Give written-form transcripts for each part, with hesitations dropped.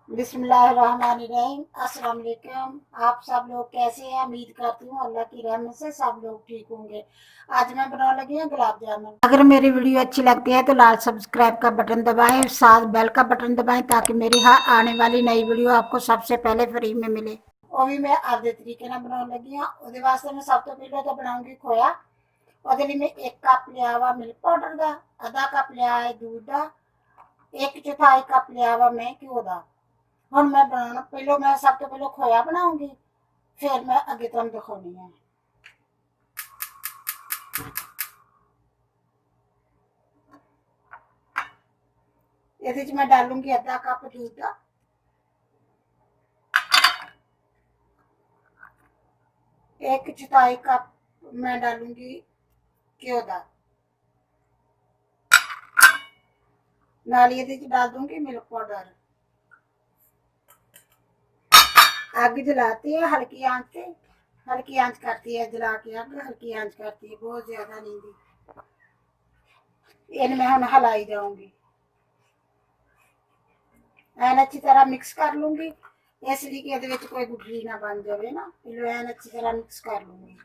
बिस्मिल्लाहिर्रहमानिर्रहीम। अस्सलाम वालेकुम। आप सब लोग कैसे हैं? उम्मीद करती हूँ अल्लाह की रहमत से सब लोग ठीक होंगे। आज मैं बनाने लगी हूँ गुलाब जामुन। अगर मेरी वीडियो अच्छी लगती है तो लाल सब्सक्राइब का बटन दबाएं, साथ बेल का बटन दबाएं ताकि मेरी आने वाली नई वीडियो आपको सबसे पहले फ्री में मिले। वो भी मैं आपके तरीके ਨਾਲ ਬਣਾਉਣ ਲੱਗੀ ਹਾਂ। ਉਹਦੇ ਵਾਸਤੇ मैं सब तो पहले तो बनाऊंगी खोया। ਉਹਦੇ ਲਈ मैं 1 कप लिया हुआ मिल्क पाउडर का, आधा कप लिया है दूध का, 1/4 कप लिया हुआ मैं घ्यो का। ਹੁਣ ਮੈਂ ਬਣਾਉਣਾ ਪਹਿਲਾਂ ਮੈਂ ਸਭ ਤੋਂ ਪਹਿਲਾਂ ਖੋਇਆ ਬਣਾਉਂਗੀ, ਫਿਰ ਮੈਂ ਅੱਗੇ ਤੁਹਾਨੂੰ ਦਿਖਾਉਣੀ ਹੈ। ਇਹਦੇ ਚ ਮੈਂ ਡਾਲੂੰਗੀ ਅੱਧਾ ਕੱਪ दूध का, 1/4 कप मैं डालूंगी घ्यो का, नाल ਇਹਦੇ ਚ डाल दूंगी मिल्क पाउडर। आग जलाती है हल्की आंच पे, हल्की आंच करती है जला के आग हल्की आंच करती है, बहुत ज्यादा नहीं दी। इन मैं हम हिलाई जाऊंगी, एन अच्छी तरह मिक्स कर लूंगी, इसलिए कि ਇਹਦੇ ਵਿੱਚ कोई गुठली ना बन जाए ना। पहले एन अच्छी तरह मिक्स कर लूंगी।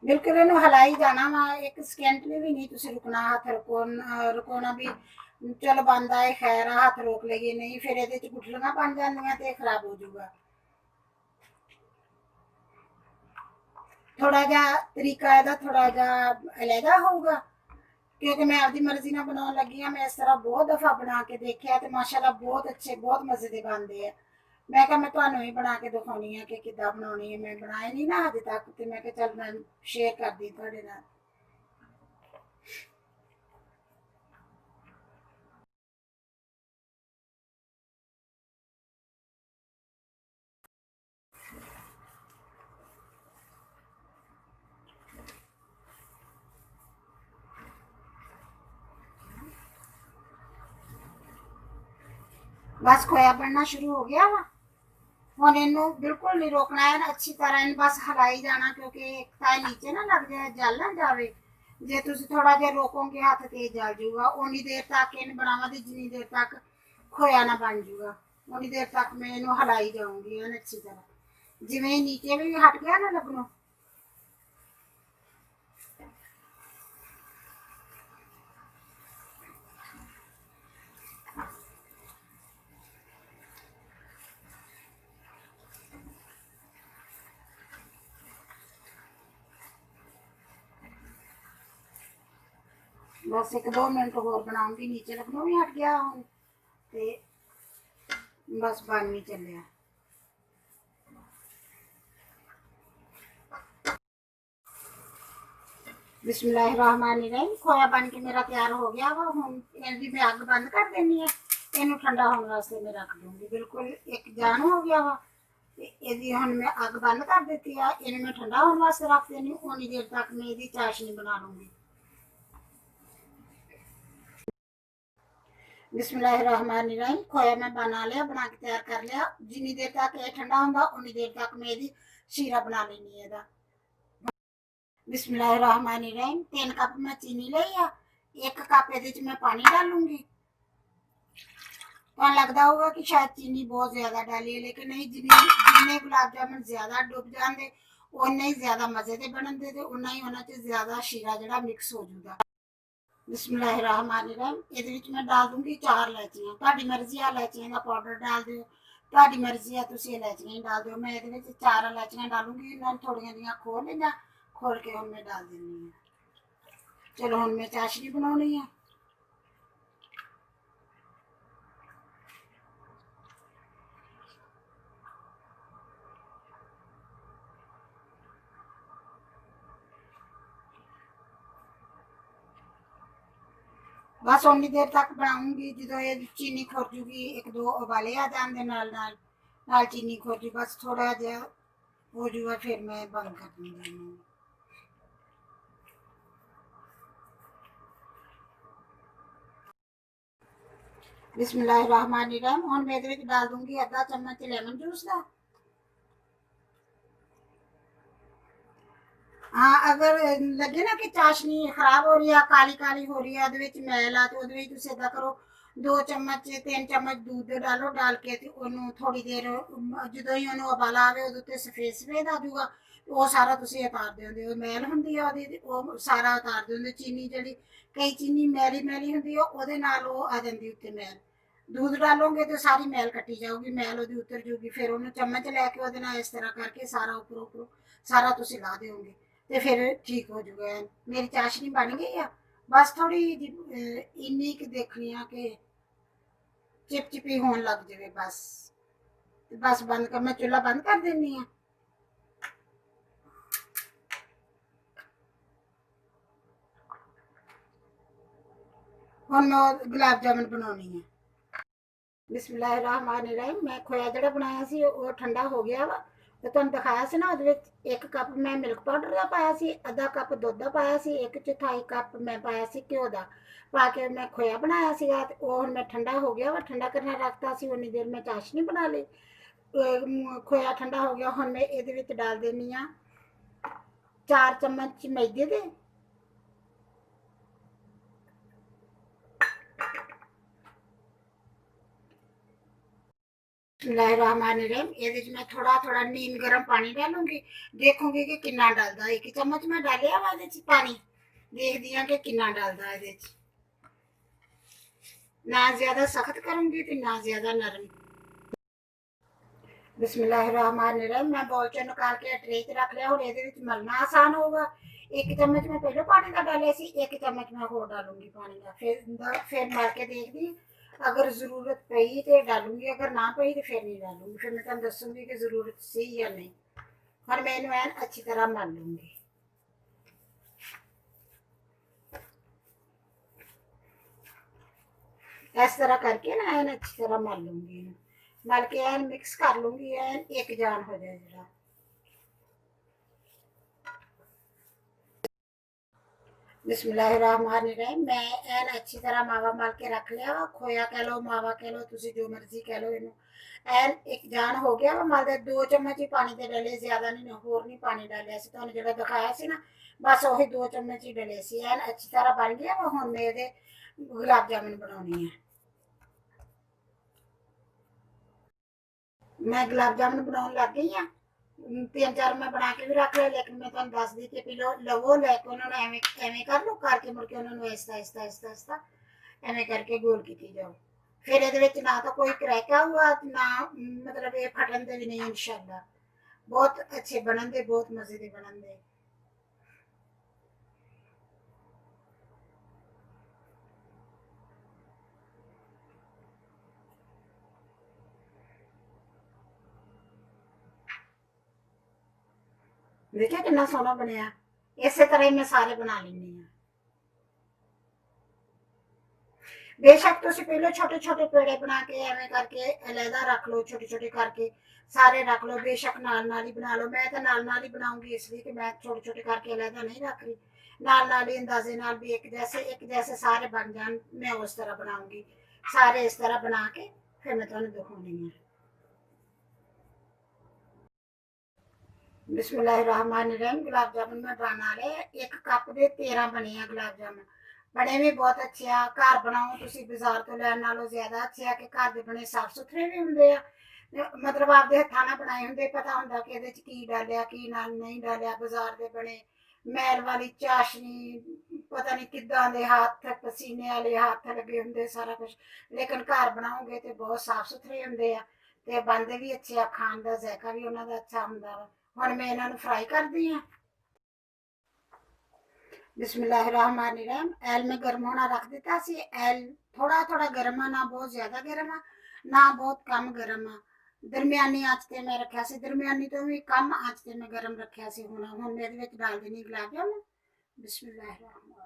बिल्कुल ਇਹਨੂੰ ਹਲਾਈ ਜਾਣਾ ਵਾ, ਇੱਕ ਸਕਿੰਟ ਲਈ ਵੀ ਨਹੀਂ ਤੁਸੀਂ ਰੁਕਣਾ। ਹੱਥ ਰੁਕਾਉਣਾ ਵੀ ਚਲ ਬੰਦਾ ਹੈ, ਖੈਰ ਹੱਥ ਰੋਕ ਲਈਏ ਨਹੀਂ ਫਿਰ ਇਹਦੇ ਚ ਗੁਠਲੀਆਂ ਬਣ ਜਾਂਦੀਆਂ ਤੇ ਖਰਾਬ ਹੋ ਜਾਊਗਾ। ਥੋੜਾ ਜਿਹਾ ਤਰੀਕਾ ਇਹਦਾ ਥੋੜਾ ਜਿਹਾ ਅਲੱਗਾ ਹੋਊਗਾ क्योंकि मैं आपकी मर्जी ना बनाने लगी हाँ। मैं इस तरह बहुत दफा बना के देखा तो माशाल्लाह बहुत अच्छे बहुत मजे के बनते हैं। मैं क्या मैं तुम्हें ही बना के दिखानी है कि किदा बनानी है। मैं बनाए नहीं ना अजे तक, तो मैं चल मैं शेयर कर दी थोड़े नाल। बस खोया बनना शुरू हो गया वा। ਹੁਣ ਇਹਨੂੰ ਬਿਲਕੁਲ ਨਹੀਂ ਰੋਕਣਾ ਹੈ, ਅੱਛੀ ਤਰ੍ਹਾਂ ਇਹਨੂੰ ਬਸ ਹਲਾਈ ਜਾਣਾ ਕਿਉਂਕਿ ਇੱਕ ਤਾਂ ਨੀਚੇ ਨਾ ਲੱਗ ਜਾਏ, ਜਲ ਨਾ ਜਾਵੇ। ਜੇ ਤੁਸੀਂ ਥੋੜਾ ਜਿਹਾ ਰੋਕੋਗੇ ਹੱਥ ਤੇ ਜਲ ਜਾਊਗਾ। ਉਨੀ ਦੇਰ ਤੱਕ ਇਹਨੂੰ ਬਣਾਵਾਂਗੇ ਜਿੰਨੀ ਦੇਰ ਤੱਕ ਖੋਇਆ ਨਾ ਬਣ ਜਾਊਗਾ, ਉਨੀ ਦੇਰ ਤੱਕ ਮੈਂ ਇਹਨੂੰ ਹਲਾਈ ਜਾਊਂਗੀ ਐਨ ਅੱਛੀ ਤਰ੍ਹਾਂ। ਜਿਵੇਂ ਨੀਚੇ ਵੀ ਹਟ ਗਿਆ ਨਾ ਲੱਗਣੋਂ। बस 1-2 मिनट होर बनाऊंगी, नीचे लगनों भी हट गया हूँ ते बस बन नहीं चलिया। बिस्मिल्लाहिर्रहमानिर्रहीम। खोया बन के मेरा तैयार हो गया वा। हुण इहदी मैं अग बंद कर देनी है, इहनूं ठंडा होने वास्ते मैं रख दूंगी। बिल्कुल एक जान हो गया वा। इहदी हुण मैं अग बंद कर दी है, इहनूं मैं ठंडा होने वास्ते रख देनी। उन्नी देर तक मैं इहदी चाशनी बना लूंगी। बिस्मिल्लाहिर्रहमानिर्रहीम। खोया मैं बना लिया, बना के तैयार कर लिया। जिन्नी देर तक ये ठंडा होगा उन्नी देर तक मैं इहदी शीरा बना लेनी है। बिस्मिल्लाहिर्रहमानिर्रहीम। 3 कप मैं चीनी ली है, 1 कप ये मैं पानी डालूंगी। तो लगता होगा कि शायद चीनी बहुत ज्यादा डाली है, लेकिन नहीं, जिन्ने गुलाब जामुन ज्यादा डुब जाते उन्ने ही ज्यादा मजे के बनते थे, उन्ना ही उन्होंने ज्यादा शीरा जरा मिक्स हो जाऊगा। बिस्मिल्लाहिर्रहमानिर्रहीम। ये मैं डाल दूंगी 4 इलायचियां। तुहाडी मर्जी है, इलायचियां का पाउडर डाल दो, तुहाडी मर्जी है, तुसीं इलायचियां ही डाल दो। मैं ये 4 इलायचियां डालूंगी, इन्होंने थोड़ियां जिहियां खोल लिया, खोल के हम मैं डाल देनी है। चलो हम मैं चाशनी बनानी है। बस उन्नी देर तक बनाऊंगी जो ये चीनी खुर जूगी, 1-2 उबाले आ जाते नाल नाल नाल चीनी खुर जू। बस थोड़ा जहा हो जूगा फिर मैं बंद कर दूंगी। बिस्मिल्लाहिर्रहमानिर्रहीम। हुण मैं इहदे विच डाल दूंगी आधा चम्मच लेमन जूस का। हाँ, अगर लगे ना कि चाशनी खराब हो रही है, काली काली हो रही है, ਉਹਦੇ ਵਿੱਚ ਮੈਲ ਆ, ਤੇ ਉਹਦੇ ਵਿੱਚ ਤੁਸੀਂ ਏਦਾਂ ਕਰੋ, 2 ਚਮਚ 3 ਚਮਚ दूध डालो, डाल के ਤੇ ਉਹਨੂੰ ਥੋੜੀ ਦੇਰ ਜਦੋਂ ਹੀ ਉਹਨੂੰ ਉਬਾਲਾ ਆਵੇ ਉਹਦੇ ਉੱਤੇ ਸਫੇਦ ਸਫੇਦ ਆ ਜਾਊਗਾ, ਉਹ ਸਾਰਾ ਤੁਸੀਂ ਉਤਾਰ ਦਿੰਦੇ ਹੋ। ਮੈਲ ਹੁੰਦੀ ਆ ਉਹਦੀ, ਉਹ ਸਾਰਾ ਉਤਾਰ ਦਿੰਦੇ। ਚੀਨੀ ਜਿਹੜੀ ਕਈ ਚੀਨੀ ਮੈਲੀ ਮੈਲੀ ਹੁੰਦੀ ਆ, ਉਹਦੇ ਨਾਲ ਉਹ ਆ ਜਾਂਦੀ ਉੱਤੇ ਮੈਲ। दूध डालोगे तो सारी मैल कट्टी जाऊगी, मैल ਉਹਦੀ उतर जाऊगी। फिर ਉਹਨੂੰ चम्मच लैके ਉਹਦੇ ਨਾਲ ਇਸ ਤਰ੍ਹਾਂ ਕਰਕੇ ਸਾਰਾ ਉੱਪਰੋਂ ਸਾਰਾ ਤੁਸੀਂ ਲਾ ਦਿਓਗੇ ਤੇ ਫਿਰ ਠੀਕ ਹੋ ਜਾਊਗਾ। ਮੇਰੀ ਚਾਸ਼ਨੀ ਬਣ ਗਈ ਆ, ਬਸ ਥੋੜੀ ਇੰਨੀ ਕਿ ਦੇਖਣੀ ਆ ਕਿ ਚਿਪਚਿਪੀ ਹੋਣ ਲੱਗ ਜਾਵੇ ਬਸ। ਤੇ ਬਸ ਬੰਦ ਕਰ, ਮੈਂ ਚੁੱਲ੍ਹਾ ਬੰਦ ਕਰ ਦਿੰਨੀ ਆ। ਹੁਣ ਮੈਂ ਗੁਲਾਬ ਜਾਮਨ ਬਣਾਉਣੀ ਹੈ। बिस्मिल्लाहिर्रहमानिर्रहीम। मैं खोया जड़ा बनाया सी वो ठंडा हो गया वा, तो तुहानूं दिखाया सी ना, ਉਹਦੇ ਵਿੱਚ 1 कप मैं मिल्क पाउडर ਦਾ ਪਾਇਆ ਸੀ, ਅੱਧਾ ਕੱਪ ਦੁੱਧ ਦਾ ਪਾਇਆ ਸੀ, 1/4 ਕੱਪ ਮੈਂ ਪਾਇਆ ਸੀ ਘਿਓ ਦਾ। ਪਾ ਕੇ ਮੈਂ ਖੋਇਆ ਬਣਾਇਆ ਸੀਗਾ, ਤੇ ਉਹ ਹੁਣ ਮੈਂ ਠੰਡਾ ਹੋ ਗਿਆ ਵਾ, ਠੰਡਾ ਕਰਨਾ ਰੱਖਤਾ ਸੀ। ਉਨੀ ਦੇਰ ਮੈਂ ਚਾਸ਼ਨੀ ਬਣਾ ਲਈ। ਖੋਇਆ ਠੰਡਾ ਹੋ ਗਿਆ, ਹੁਣ ਮੈਂ ਇਹਦੇ ਵਿੱਚ ਡਾਲ ਦੇਣੀ ਆ 4 ਚਮਚ ਮੈਦੇ ਦੇ। बिस्मिल्लाहिर्रहमानिर्रहीम। ਇਹਦੇ ਚ ਮੈਂ ਥੋੜਾ ਥੋੜਾ नीम गर्म पानी डालूंगी, देखूंगी कि कितना डालदा। 1 चम्मच मैं डालिया वा ਇਹਦੇ ਚ पानी, देखदी हां कि कितना डालदा ਇਹਦੇ ਚ। ना ज्यादा सख्त करूंगी ते ना ज्यादा नरम। बिस्मिल्लाहिर्रहमानिर्रहीम। मैं बाउल च निकाल के ट्रे च रख लिया। हुण ਇਹਦੇ ਵਿੱਚ मलना आसान होगा। 1 चम्मच मैं पहले पानी का डालिया सी, 1 चम्मच मैं होर डालूंगी पानी का। फिर मल के देखदी, अगर जरूरत पई तो डालूंगी, अगर ना पई तो फिर नहीं डालूंगी। फिर मैं तुहानूं दसूंगी कि जरूरत सी या नहीं। हुण मैं इहनूं ऐन अच्छी तरह मल लूंगी। इस तरह करके ना ऐन अच्छी तरह मल लूंगी, मल के ऐन मिक्स कर लूंगी, ऐन एक जान हो जाए जरा। बिस्मिल्लाहिर्रहमानिर्रहीम। मैं ऐन अच्छी तरह मावा मल के रख लिया वा। खोया कह लो, मावा कह लो, तुसी जो मर्जी कह लो। इनू ऐन एक जान हो गया वा मल दे। 2 चम्मच ही पानी दे डले, ज्यादा नहीं, होर नहीं पानी डालिया सी। तुहानूं जेड़ा दिखाया सी ना, बस वही 2 चम्मच ही डले सी। ऐन अच्छी तरह बन गया वा। हुण मैं इहदे गुलाब जामुन बनाउणी है। मैं गुलाब जामुन बनाउण लग गई हाँ। 3-4 मैं बना के भी रख लिया, लेकिन मैं तुहानूं दस दी कि पहलो लवो, लैके उन्होंने एवें एवें कर लो, करके मुड़ के उन्होंने आहिस्ता आहिस्ता आहिस्ता आहिस्ता एवें करके गोल कीती जाओ। फिर ਇਹਦੇ ਵਿੱਚ ना तो कोई क्रैका हुआ, ना मतलब ये फटन दे भी नहीं। इंशाल्लाह बहुत अच्छे बनन दे, बहुत मजे दे बनन दे। देखिए कितना सोहना बनया। इस तरह ही मैं सारे बना लैनी हाँ। बेशक तुम पहले छोटे छोटे पेड़े बना के एवं करके अलहदा रख लो, छोटे छोटे करके सारे रख लो। बेशक नाल नाल ही बना लो। मैं तो नाल नाल ही बनाऊंगी, इसलिए कि मैं छोटे छोटे करके अलहदा नहीं रख रही। नाल नाल ही अंदाजे नाल भी एक जैसे सारे बन जान, मैं उस तरह बनाऊंगी। सारे इस तरह बना के फिर मैं तुम्हें दिखाऊंगी है। बिस्मिल्लाहिर्रहमानिर्रहीम। गुलाब जामुन मैं बना ले। 1 कप दे 13 बने हैं गुलाब जामुन। बने भी बहुत अच्छे आ। घर बनाओ तुसी बाजार तो लैण नालों ज्यादा अच्छे आ कि घर दे बने साफ सुथरे भी हुंदे आ। मतलब आपदे हत्थां नाल बनाए हुंदे, पता हुंदा कि इहदे च की डालिया की ना नहीं डालिया। बाजार दे बने मैल वाली चाशनी, पता नहीं किदां दे हत्थ, पसीने वाले हत्थ लगे हुंदे सारा कुछ। लेकिन घर बनाओगे तो बहुत साफ सुथरे हुंदे आ, ते बनदे भी अच्छे आ। खाण दा ज़ायका भी उन्हां दा अच्छा हुंदा वा। हुण मैं इन्हां नूं फ्राई करदी हां। बिस्मिल्लाहिर्रहमानिर्रहीम। एल में गर्म होना रख दिता सी। एल थोड़ा थोड़ा गर्म है, ना बहुत ज्यादा गर्म है, ना बहुत कम गर्म है। दरमियानी आंच ते मैं रखा सी, दरमियानी तो भी कम आंच ते मैं गर्म रखा सी। हुण मैं इहदे विच डाल देनी गुलाब जामुन। बिस्मिल्लाहिर्रहमानिर्रहीम।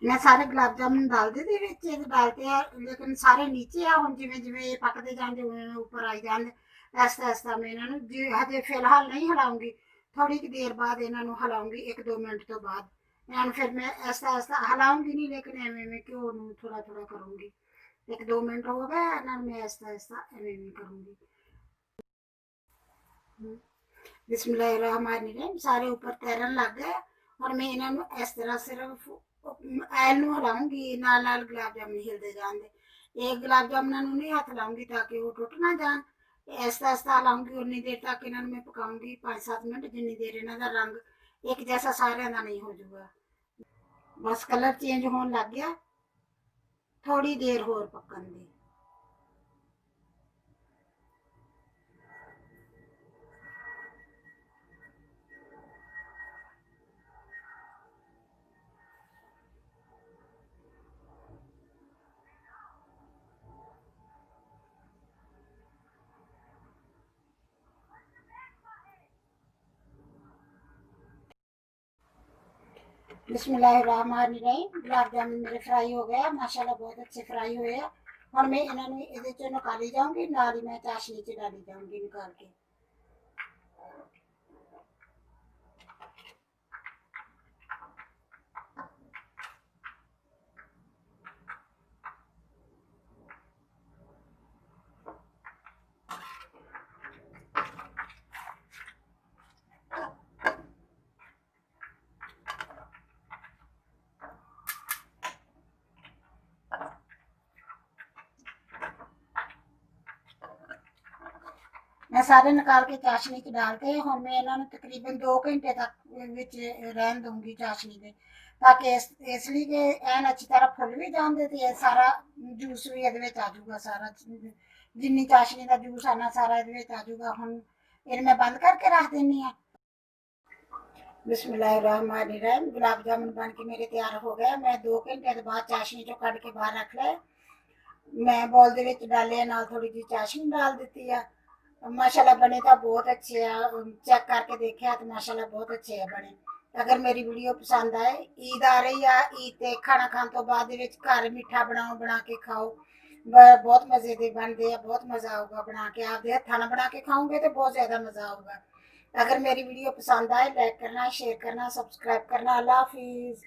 मैं सारे गुलाब जामुन डाल दे विच डालते हैं, लेकिन सारे नीचे आ हुण जिवें जिवें पकते जांदे उवें ऊपर आई जांदे। ऐसा ऐसा मैं इन्हां नूं जी हजे फिलहाल नहीं हिलाऊंगी, थोड़ी की देर बाद इन्हां नूं हिलाऊंगी, 1-2 मिनट तो बाद इन्हां नूं फिर मैं ऐसा ऐसा हिलाऊंगी नहीं, लेकिन एवें एवें घ्यो नूं थोड़ा थोड़ा करूंगी। 1-2 मिनट हो गए, इन्हां नूं मैं ऐसा ऐसा एवें एवें करूंगी। बिस्मिल्लाहिर्रहमानिर्रहीम, सारे ऊपर तैरन लग गए और मैं इन्हां नूं इस तरह सिर्फ ऐल नूं हिलाऊंगी, नाल नाल गुलाब जामुन हिलदे जांदे। एक गुलाब जामुनां नूं नहीं हथ लाऊंगी ताकि वो टुट ना जान। आहिस्ता आहिस्ता हिलाऊंगी उन्नी देर तक इन्हां नूं मैं पकाऊंगी, 5-7 मिनट, जिन्नी देर इन्हां दा रंग एक जैसा सारिਆਂ ਦਾ नहीं हो जाऊगा। बस कलर चेंज होने लग गया, थोड़ी देर होर पकन दी। बिस्मिल्लाहिर्रहमानिर्रहीम, गुलाब जामुन मेरे फ्राई हो गया माशाल्लाह, बहुत अच्छे फ्राई हुए हैं। और मैं इन्होंने ये चो निकाली जाऊंगी, नाल ही मैं चाशनी च डाली जाऊंगी निकाल के। मैं सारे निकाल के चाशनी च डालते हैं। हुण मैं इन्होंने तकरीबन 2 घंटे तक विच रहन दूंगी चाशनी दे, ताकि इसलिए कि एन अच्छी तरह फुल भी जाते ते सारा जूस भी ये आ जाऊगा, सारा जिन्नी चाशनी का जूस आना सारा ये आ जाऊगा। हुण इन्हें मैं बंद करके रख देनी है। बिस्मिल्लाहिर्रहमानिर्रहीम, गुलाब जामुन बन के मेरे तैयार हो गए। मैं 2 घंटे के बाद चाशनी चो कढ़ के बाहर रख लिया। मैं बॉल दे विच डाले नाल थोड़ी जी चाशनी डाल दी है। माशाल्लाह बने तो बहुत अच्छे हैं, चेक करके देखे तो माशाल्लाह बहुत अच्छे है बने। अगर मेरी वीडियो पसंद आए, ईद आ रही है, ईद ते खाना खाने तो बाद घर मीठा बनाओ, बना के खाओ, बहुत मजे के बनते हैं, बहुत मजा आऊगा बना के। आप हथा बना के खाओगे तो बहुत ज्यादा मजा आऊगा। अगर मेरी वीडियो पसंद आए, लाइक करना, शेयर करना, सब्सक्राइब करना। अल्लाह हाफिज।